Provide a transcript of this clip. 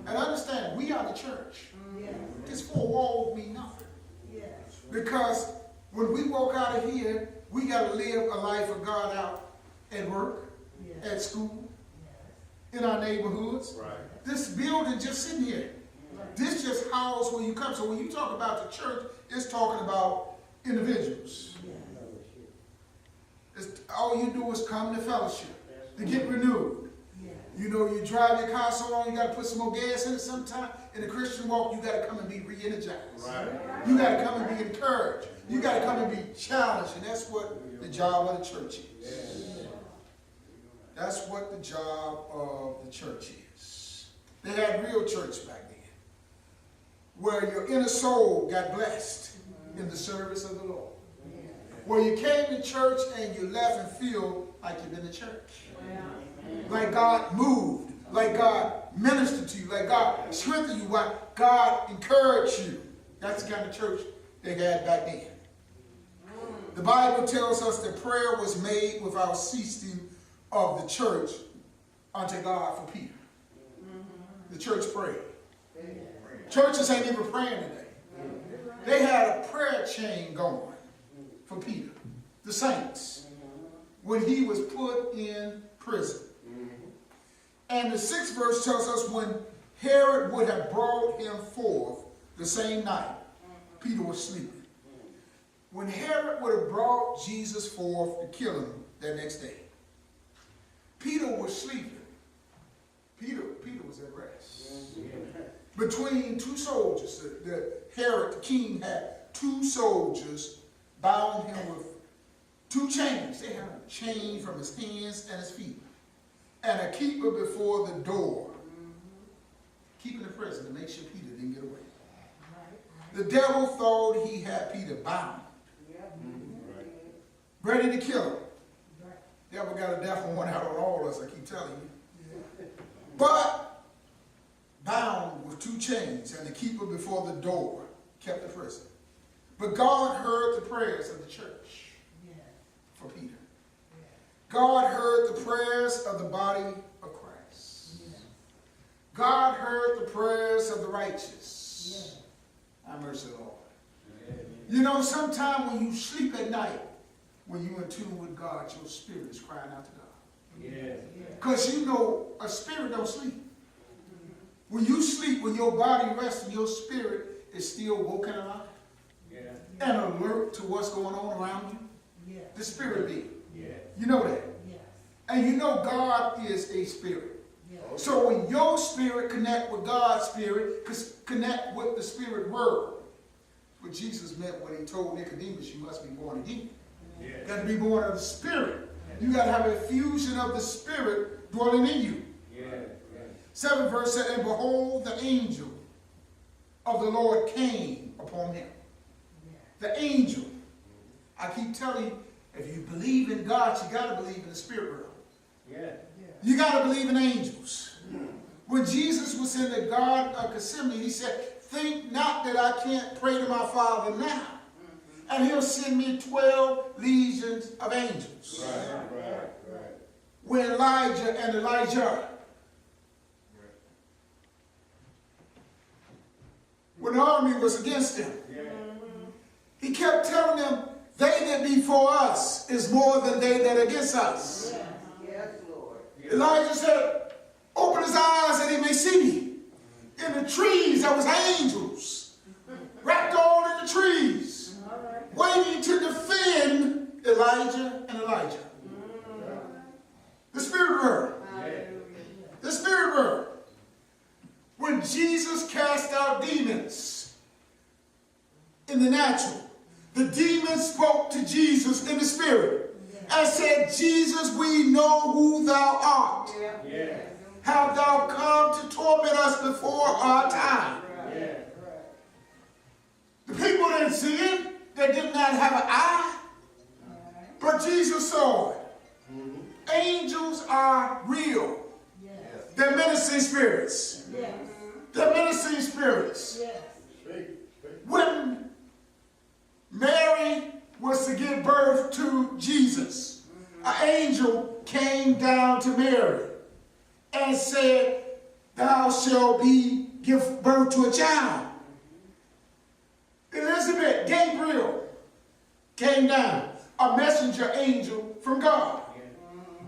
And understand, we are the church. This four walls mean nothing. Because when we walk out of here, we got to live a life of God out at work, at school, in our neighborhoods. Right. This building just sitting here. This just houses where you come. So when you talk about the church, it's talking about individuals. All you do is come to fellowship, to get renewed. You know, you drive your car so long, you got to put some more gas in it sometime. In the Christian walk, you got to come and be re-energized. Right. You got to come and be encouraged. You got to come and be challenged. And that's what the job of the church is. That's what the job of the church is. They had real church back then, where your inner soul got blessed in the service of the Lord. Where you came to church and you left and feel like you've been to church. Like God moved, like God ministered to you, like God strengthened you, like God encouraged you. That's the kind of church they had back then. The Bible tells us that prayer was made without ceasing of the church unto God for Peter. The church prayed. Churches ain't even praying today. They had a prayer chain going for Peter, the saints, when he was put in prison. And the 6th verse tells us when Herod would have brought him forth the same night, Peter was sleeping. When Herod would have brought Jesus forth to kill him that next day, Peter was sleeping. Peter was at rest. Between two soldiers, Herod, the king, had two soldiers bound him with two chains. They had a chain from his hands and his feet. And a keeper before the door, keeping the prison to make sure Peter didn't get away. The devil thought he had Peter bound, ready to kill him. The devil got a death one out on all of us, I keep telling you. But bound with two chains, and the keeper before the door kept the prison. But God heard the prayers of the church for Peter. God heard the prayers of the body of Christ. God heard the prayers of the righteous. Have mercy, Lord. You know, sometimes when you sleep at night, when you're in tune with God, your spirit is crying out to God. Because you know a spirit don't sleep. When you sleep, when your body rests and your spirit is still woken alive and alert to what's going on around you, the spirit being. You know that. And you know God is a spirit. So when your spirit connect with God's spirit, connect with the spirit word, what Jesus meant when he told Nicodemus, you must be born again. You got to be born of the spirit. You got to have a fusion of the spirit dwelling in you. 7th verse said, and behold, the angel of the Lord came upon him. The angel. I keep telling you, if you believe in God, you got to believe in the spirit realm. You got to believe in angels. When Jesus was in the Garden of Gethsemane, he said, think not that I can't pray to my Father now. And he'll send me 12 legions of angels. When Elijah and Elijah, when the army was against him, he kept telling them, they that be for us is more than they that are against us. Elijah said, open his eyes that he may see me. In the trees there was angels, wrapped all in the trees, waiting to defend Elijah and Elijah. The spirit world. The spirit world. When Jesus cast out demons in the natural, the demons spoke to Jesus in the spirit and said, Jesus, we know who thou art. Have thou come to torment us before our time? The people didn't see it. They did not have an eye. But Jesus saw it. Angels are real. They're ministering spirits. They're ministering spirits. When Mary was to give birth to Jesus, an angel came down to Mary and said, thou shalt give birth to a child. Elizabeth, Gabriel came down, a messenger angel from God.